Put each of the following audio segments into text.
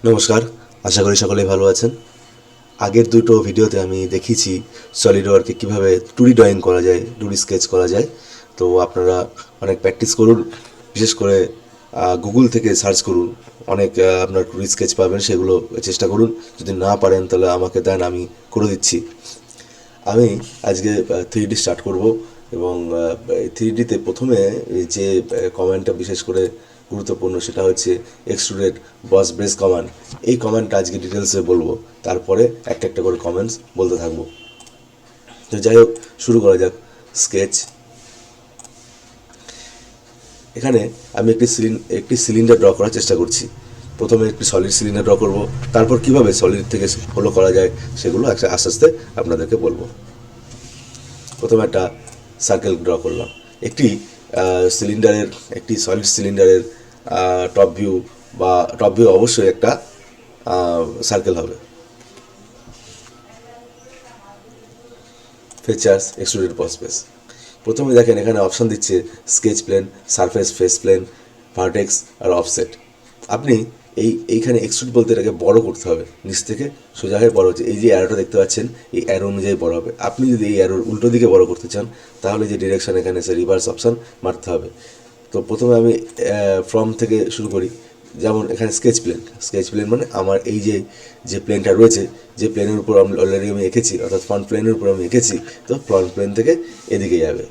নমস্কার, আশা করি সকলেই ভালো আছেন। আগের দুটো ভিডিওতে আমি দেখিয়েছি সলিডওয়ার্কে কীভাবে টুডি ড্রয়িং করা যায়, টুডি স্কেচ করা যায়। তো আপনারা অনেক প্র্যাকটিস করুন, বিশেষ করে গুগল থেকে সার্চ করুন, অনেক আপনার টুডি স্কেচ পাবেন, সেগুলো চেষ্টা করুন। যদি না পারেন তাহলে আমাকে দেন, আমি করে দিচ্ছি। আমি আজকে 3D স্টার্ট করব এবং 3Dতে প্রথমে যে কমান্ডটা বিশেষ করে গুরুত্বপূর্ণ সেটা হচ্ছে এক্সট্রুডেড বস ব্রেস কমান্ড। এই কমান্ডটা আজকে ডিটেলসে বলবো, তারপরে একটা একটা করে কমেন্টস বলতে থাকবো। তো যাই হোক, শুরু করা যাক স্কেচ। এখানে আমি একটি সিলিন্ডার ড্র করার চেষ্টা করছি। প্রথমে একটি সলিড সিলিন্ডার ড্র করব, তারপর কীভাবে সলিড থেকে ফলো করা যায় সেগুলো আস্তে আস্তে আপনাদেরকে বলবো। প্রথমে একটা সার্কেল ড্র করলাম। একটি সিলিন্ডারের, একটি সলিড সিলিন্ডারের টপ ভিউ অবশ্যই একটা সার্কেল হবে। Features, extruded boss base. প্রথমে দেখেন এখানে অপশান দিচ্ছে sketch plane, surface, face plane, vertex আর অফসেট। আপনি এইখানে এক্সট্রুড বলতে এটাকে বড় করতে হবে, নিচ থেকে সোজা হয়ে বড় হচ্ছে। এই যে অ্যারোটা দেখতে পাচ্ছেন, এই অ্যারো অনুযায়ী বড় হবে। আপনি যদি এই অ্যারোর উল্টো দিকে বড় করতে চান, তাহলে যে ডিরেকশন এখানে সে রিভার্স অপশান মারতে হবে। তো প্রথমে আমি ফ্রম থেকে শুরু করি। যেমন এখানে স্কেচ প্লেন মানে আমার এই যে প্লেনটা রয়েছে, যে প্লেনের উপর আমি অলরেডি এঁকেছি, অর্থাৎ ফ্রন্ট প্লেনের উপর আমি এঁকেছি, তো ফ্রন্ট প্লেন থেকে এদিকে যাবে।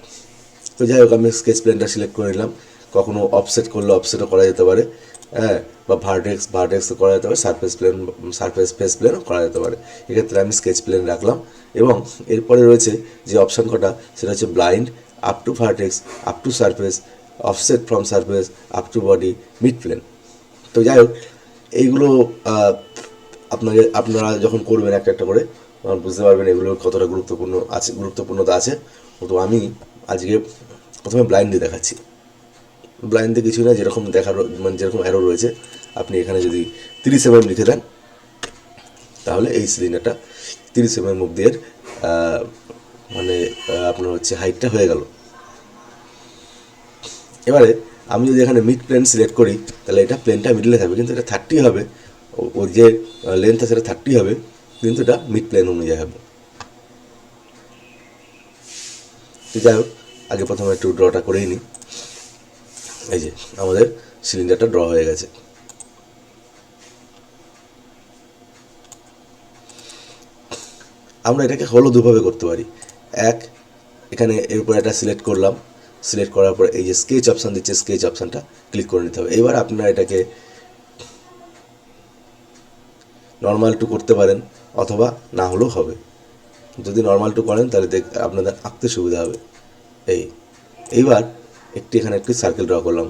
তো যাই হোক, আমি স্কেচ প্লেনটা সিলেক্ট করে নিলাম। কখনো অফসেট করলে অফসেটও করা যেতে পারে, হ্যাঁ, বা ভার্টেক্সও করা যেতে পারে, সারফেস ফেস প্লেনও করা যেতে পারে। এক্ষেত্রে আমি স্কেচ প্লেন রাখলাম। এবং এরপরে রয়েছে যে অপশান কটা, সেটা হচ্ছে blind, up to vertex, up to surface, offset from surface, up to body, mid plane. তো যাই হোক, এইগুলো আপনারা যখন করবেন একটা একটা করে, তখন বুঝতে পারবেন এগুলোর কতটা গুরুত্বপূর্ণতা আছে। তো আমি আজকে প্রথমে ব্লাইন্ড দিয়ে দেখাচ্ছি। ব্লাইন্ড দিয়ে কিছু না, যেরকম দেখার মানে যেরকম অ্যারো রয়েছে, আপনি এখানে যদি 30 mm লিখে দেন, তাহলে এই সিলিন্ডারটা 30 mm অব্দি এর মানে আপনার হচ্ছে হাইটটা হয়ে গেল। এবারে আমি যদি এখানে মিড প্লেন সিলেক্ট করি, তাহলে এটা প্লেনটা মিডলে থাকবে, কিন্তু এটা 30 হবে। ওর যে লেন্থ আছে সেটা 30 হবে, কিন্তু এটা মিড প্লেন অনুযায়ী হবে। তো যাই হোক, আগে প্রথমে একটু ড্রটা করেই নিই। এই যে আমাদের সিলিন্ডারটা ড্র হয়ে গেছে। আমরা এটাকে হলো দুভাবে করতে পারি। এক, এখানে এর উপর একটা সিলেক্ট করলাম, সিলেক্ট করার পর এই যে স্কেচ অপশান দিচ্ছে, স্কেচ অপশানটা ক্লিক করে নিতে হবে। এবার আপনারা এটাকে নর্মাল টু করতে পারেন, অথবা না হলেও হবে। যদি নর্মাল টু করেন তাহলে আপনাদের আঁকতে সুবিধা হবে। এইবার এখানে একটি সার্কেল ড্র করলাম।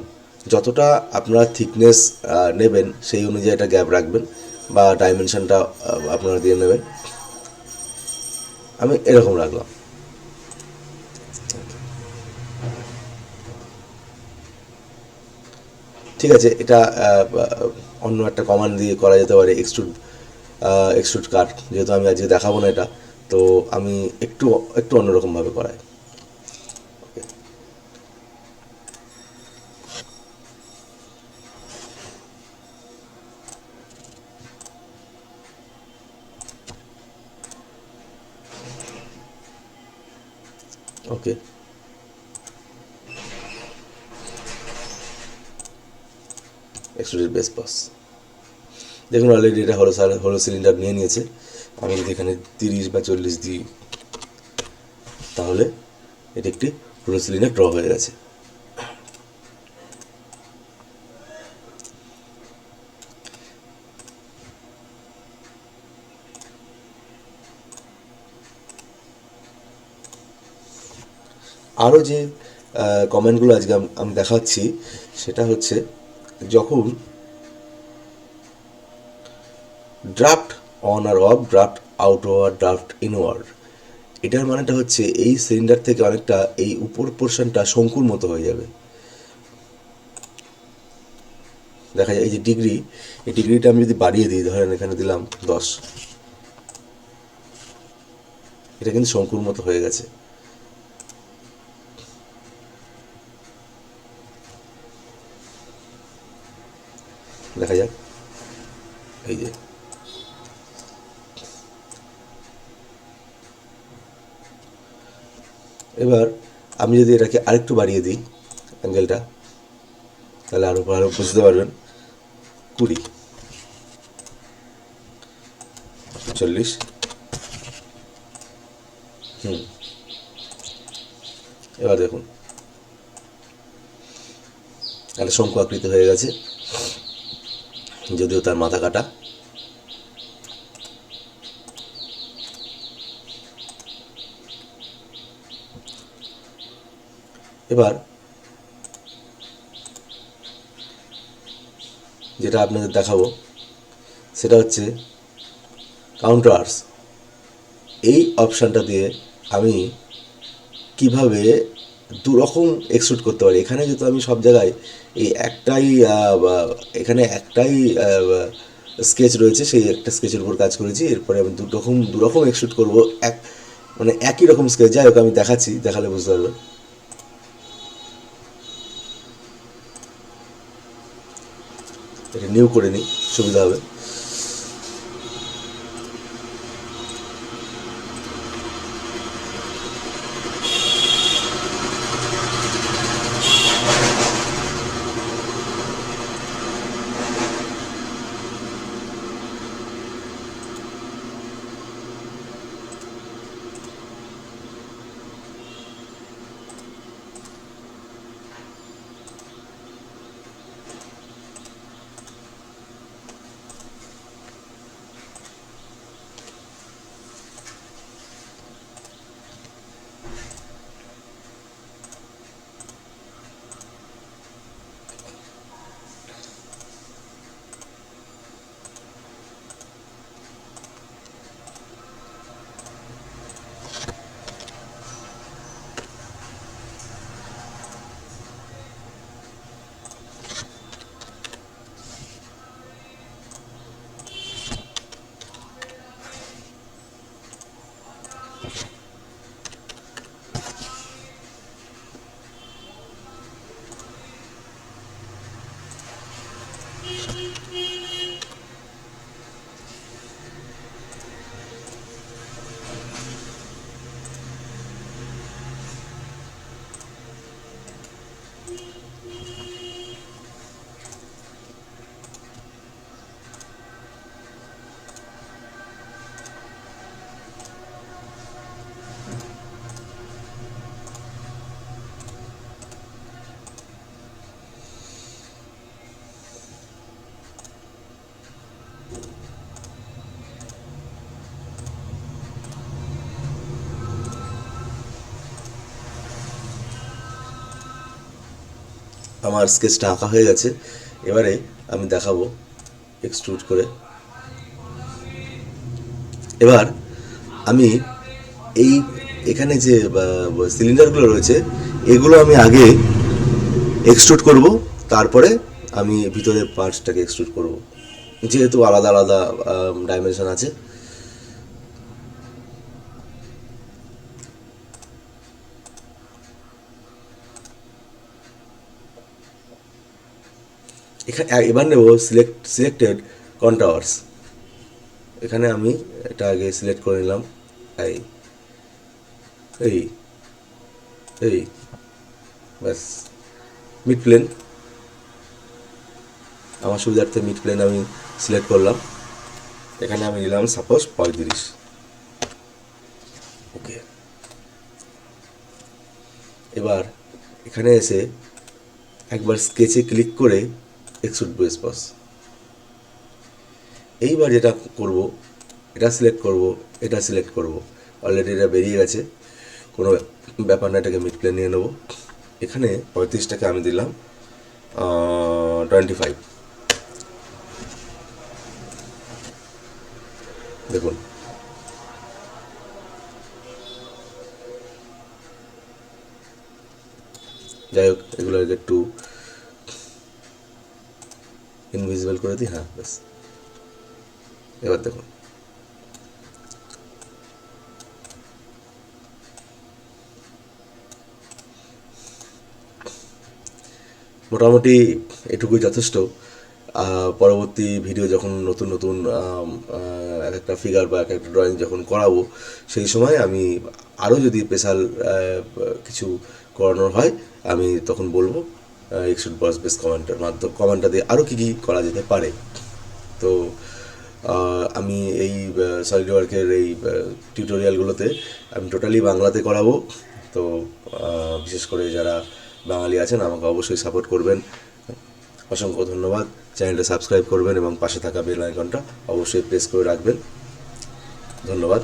যতটা আপনারা থিকনেস নেবেন সেই অনুযায়ী একটা গ্যাপ রাখবেন, বা ডাইমেনশনটা আপনারা দিয়ে নেবেন। আমি এরকম রাখলাম। ঠিক আছে, এটা অন্য একটা কমান্ড দিয়ে করা যেতে পারে, এক্সট্রুড কাট। যেহেতু আমি আজকে দেখাবো না এটা, তো আমি একটু একটু অন্যরকমভাবে করাই। ওকে, এক্সট্রুডেড বেস বস। দেখুন অলরেডি এটা হলো সিলিন্ডার নিয়ে নিয়েছে। আমি যদি এখানে 30 বা 40 দিই, তাহলে এটা একটি হলো সিলিন্ডার ড্র হয়ে গেছে। আরও যে কমেন্টগুলো আজকে আমি দেখাচ্ছি, সেটা হচ্ছে যখন ড্রাফট অন আর off, draft outward, draft inward. এটার মানেটা হচ্ছে এই সিলিন্ডার থেকে অনেকটা এই উপর পোর্শনটা শঙ্কুর মতো হয়ে যাবে। দেখা যায় এই যে ডিগ্রি, এই ডিগ্রিটা আমি যদি বাড়িয়ে দিই, ধরেন এখানে দিলাম 10, এটা কিন্তু শঙ্কুর মতো হয়ে গেছে। দেখা যাক। এই যে এবার আমি যদি এটাকে আরেকটু বাড়িয়ে দিই অ্যাঙ্গেলটা, তাহলে আরও ভালো বুঝতে পারবেন। 20, 40, এবার দেখুন একটা শঙ্কু আকৃতি হয়ে গেছে, যদিও তার মাথা কাটা। এবার যেটা আপনাদের দেখাবো সেটা হচ্ছে কাউন্টার্স। এই অপশানটা দিয়ে আমি কিভাবে দুরকম এক্সট্রুড করতে পারি। এখানে যেহেতু আমি সব জায়গায় এই একটাই এখানে একটাই স্কেচ রয়েছে, সেই একটা স্কেচের উপর কাজ করেছি। এরপরে আমি দুরকম এক্সট্রুড করবো, মানে একই রকম স্কেচ। যাই হোক, আমি দেখাচ্ছি, দেখালে বুঝতে পারবেন। এটা নিউ করে নিই, সুবিধা হবে। আমার স্কেচটা আঁকা হয়ে গেছে। এবারে আমি দেখাবো এক্সট্রুড করে। এবার আমি এই এখানে যে সিলিন্ডারগুলো রয়েছে, এগুলো আমি আগে এক্সট্রুড করব, তারপরে আমি ভিতরে পার্টসটাকে এক্সট্রুড করব, যেহেতু আলাদা আলাদা ডাইমেনশন আছে। এখানে এবার নেব সিলেক্টেড কন্টাওয়ার্স। এখানে আমি এটা আগে সিলেক্ট করে নিলাম। এই এই এই ব্যাস, মিড প্লেন, আমার সুবিধার্থে মিড প্লেন আমি সিলেক্ট করলাম। এখানে আমি নিলাম সাপোজ 35। ওকে, এবার এখানে এসে একবার স্কেচে ক্লিক করে এক্সট্রুড বেস পাস। এইবার যেটা করব, এটা সিলেক্ট করব, এটা সিলেক্ট করব। অলরেডি এটা বেরিয়ে গেছে, কোনো ব্যাপার না। এটাকে মিড প্লেন নিয়ে নেব। এখানে 35টাকে আমি দিলাম 25। দেখুন, যাই হোক, এগুলো একটু ইনভিজিবল করে দিই। হ্যাঁ, ব্যাস। এবার দেখুন, মোটামুটি এটুকুই যথেষ্ট। পরবর্তী ভিডিও যখন নতুন নতুন এক একটা ফিগার বা এক একটা ড্রয়িং যখন করাবো, সেই সময় আমি আরও যদি স্পেশাল কিছু করানোর হয় আমি তখন বলবো এক্সট্রুড বস বেস কমান্ডটা দিয়ে আরও কী কী করা যেতে পারে। তো আমি এই সলিডওয়ার্কের এই টিউটোরিয়ালগুলোতে আমি টোটালি বাংলাতে করাবো। তো বিশেষ করে যারা বাঙালি আছেন আমাকে অবশ্যই সাপোর্ট করবেন। অসংখ্য ধন্যবাদ। চ্যানেলটা সাবস্ক্রাইব করবেন এবং পাশে থাকা বেল আইকনটা অবশ্যই প্রেস করে রাখবেন। ধন্যবাদ।